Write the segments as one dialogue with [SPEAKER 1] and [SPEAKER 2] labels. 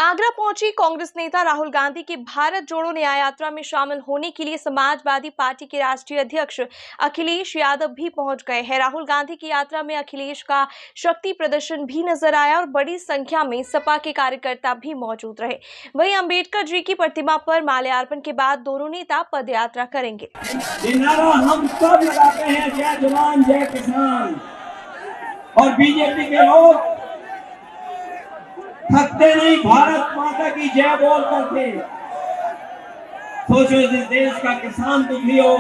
[SPEAKER 1] आगरा पहुंची कांग्रेस नेता राहुल गांधी की भारत जोड़ो न्याय यात्रा में शामिल होने के लिए समाजवादी पार्टी के राष्ट्रीय अध्यक्ष अखिलेश यादव भी पहुंच गए हैं। राहुल गांधी की यात्रा में अखिलेश का शक्ति प्रदर्शन भी नजर आया और बड़ी संख्या में सपा के कार्यकर्ता भी मौजूद रहे। वहीं अंबेडकर जी की प्रतिमा पर माल्यार्पण के बाद दोनों नेता पद यात्रा करेंगे।
[SPEAKER 2] हम सब लगाते हैं जय जवान जय किसान, और बीजेपी के लोग थकते नहीं, भारत माता की जय बोल करके। सोचो इस देश का किसान दुखी हो,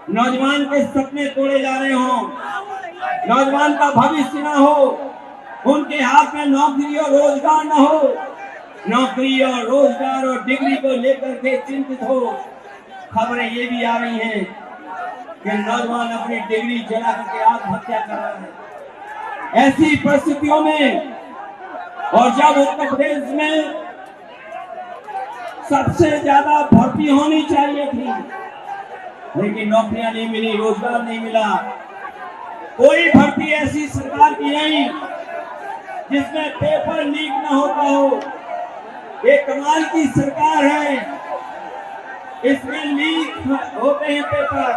[SPEAKER 2] नौजवान के सपने तोड़े जा रहे हो, नौजवान का भविष्य ना हो, उनके हाथ में नौकरी और रोजगार ना हो, नौकरी और रोजगार और डिग्री को लेकर के चिंतित हो। खबरें ये भी आ रही हैं कि नौजवान अपनी डिग्री जला करके आत्महत्या कर रहा है। ऐसी परिस्थितियों में और जब उत्तर प्रदेश में सबसे ज्यादा भर्ती होनी चाहिए थी, लेकिन नौकरियां नहीं मिली, रोजगार नहीं मिला, कोई भर्ती ऐसी सरकार की नहीं जिसमें पेपर लीक ना होता हो। ये कमाल की सरकार है, इसमें लीक होते हैं पेपर,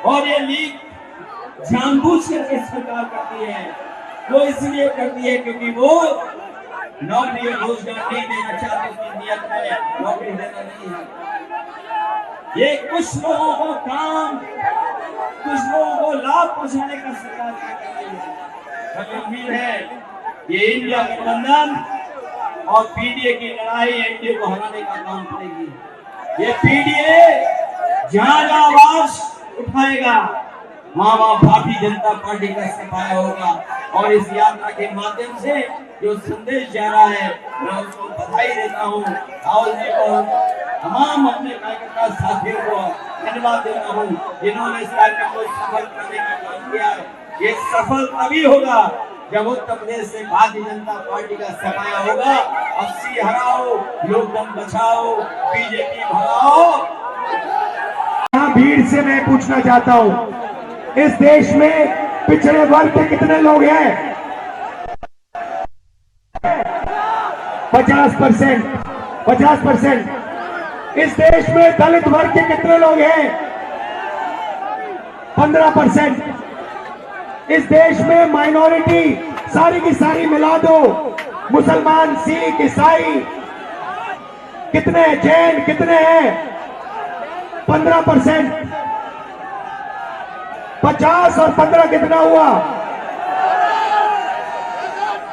[SPEAKER 2] और ये लीक जानबूझ करके सरकार करती है। वो इसलिए करती है क्योंकि वो नौकरी और रोजगार नहीं देना चाहते, उसकी नियत में नौकरी देना नहीं है। ये कुछ लोगों को काम, कुछ लोगों को लाभ पहुंचाने का सरकार कर रही है। हमें उम्मीद है ये इंडिया गठबंधन और पीडीए की लड़ाई एनडीए को हराने का काम करेगी। ये पीडीए जहां जहां आवाज उठाएगा वहां भारतीय जनता पार्टी का सफाया होगा, और इस यात्रा के माध्यम से जो संदेश जा रहा है मैं उसको बधाई देता हूँ। राहुल जी को, तमाम अपने कार्यकर्ता साथियों को धन्यवाद देता हूँ जिन्होंने इस कार्यक्रम को सफल करने का काम किया है। ये सफल तभी होगा जब उत्तर प्रदेश से भारतीय जनता पार्टी का सफाया होगा। 80 हराओ, लोकतंत्र बचाओ, बीजेपी भगाओ।
[SPEAKER 3] भीड़ से मैं पूछना चाहता हूँ, इस देश में पिछड़े वर्ग के कितने लोग हैं? 50%। इस देश में दलित वर्ग के कितने लोग हैं? 15%। इस देश में माइनॉरिटी सारी की सारी मिला दो, मुसलमान, सिख, ईसाई कितने, जैन कितने हैं? 15%। 50 और 15 कितना हुआ?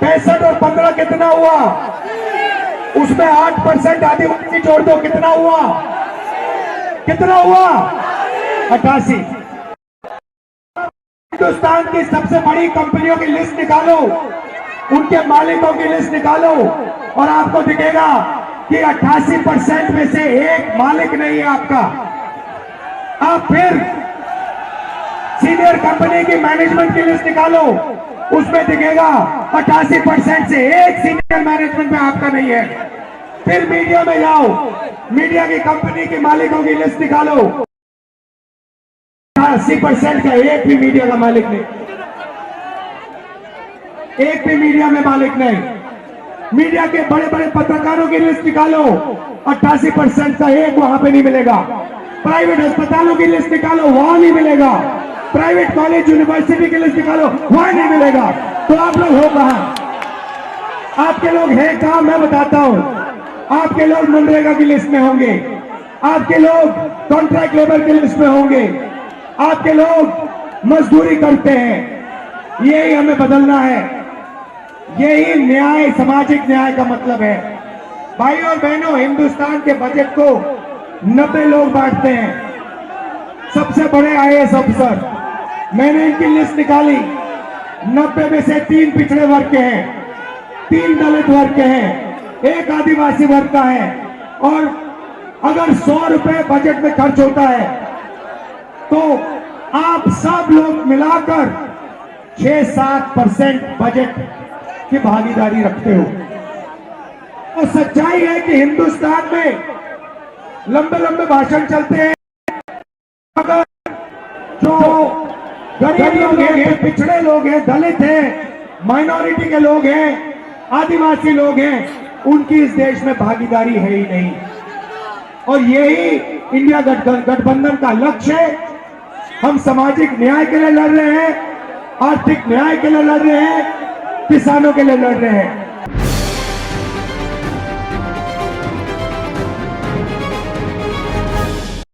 [SPEAKER 3] 65 और 15 कितना हुआ? उसमें 8% आदिवासी जोड़ दो, कितना हुआ? 88। हिंदुस्तान की सबसे बड़ी कंपनियों की लिस्ट निकालो, उनके मालिकों की लिस्ट निकालो, और आपको दिखेगा कि 88% में से एक मालिक नहीं है आपका। आप फिर सीनियर कंपनी की मैनेजमेंट की लिस्ट निकालो, उसमें दिखेगा 88% से एक सीनियर मैनेजमेंट में आपका नहीं है। फिर मीडिया में जाओ, मीडिया की कंपनी के मालिकों की लिस्ट निकालो, 80% का एक भी मीडिया का मालिक नहीं, एक भी मीडिया में मालिक नहीं। मीडिया के बड़े बड़े पत्रकारों की लिस्ट निकालो, 88% का एक वहां पे नहीं मिलेगा। प्राइवेट अस्पतालों की लिस्ट निकालो, वहां नहीं मिलेगा। प्राइवेट कॉलेज यूनिवर्सिटी की लिस्ट निकालो, वहां नहीं मिलेगा। तो आप लोग हो कहां? आपके लोग हैं कहां? मैं बताता हूं। आपके लोग मनरेगा की लिस्ट में होंगे, आपके लोग कॉन्ट्रैक्ट लेबर की लिस्ट में होंगे, आपके लोग मजदूरी करते हैं। यही हमें बदलना है, यही न्याय, सामाजिक न्याय का मतलब है। भाइयों और बहनों, हिंदुस्तान के बजट को 90 लोग बांटते हैं, सबसे बड़े आईएएस अफसर। मैंने इनकी लिस्ट निकाली, 90 में से 3 पिछड़े वर्ग के हैं, 3 दलित वर्ग के हैं, 1 आदिवासी वर्ग का है। और अगर 100 रुपए बजट में खर्च होता है तो आप सब लोग मिलाकर 6-7% बजट की भागीदारी रखते हो। और सच्चाई है कि हिंदुस्तान में लंबे लंबे भाषण चलते हैं, अगर जो गरीब लोग हैं, पिछड़े लोग हैं, दलित हैं, माइनॉरिटी के लोग हैं, आदिवासी लोग हैं, उनकी इस देश में भागीदारी है ही नहीं। और यही इंडिया गठबंधन का लक्ष्य है। हम सामाजिक न्याय के लिए लड़ रहे हैं, आर्थिक न्याय के लिए लड़ रहे हैं, किसानों के लिए लड़ रहे हैं।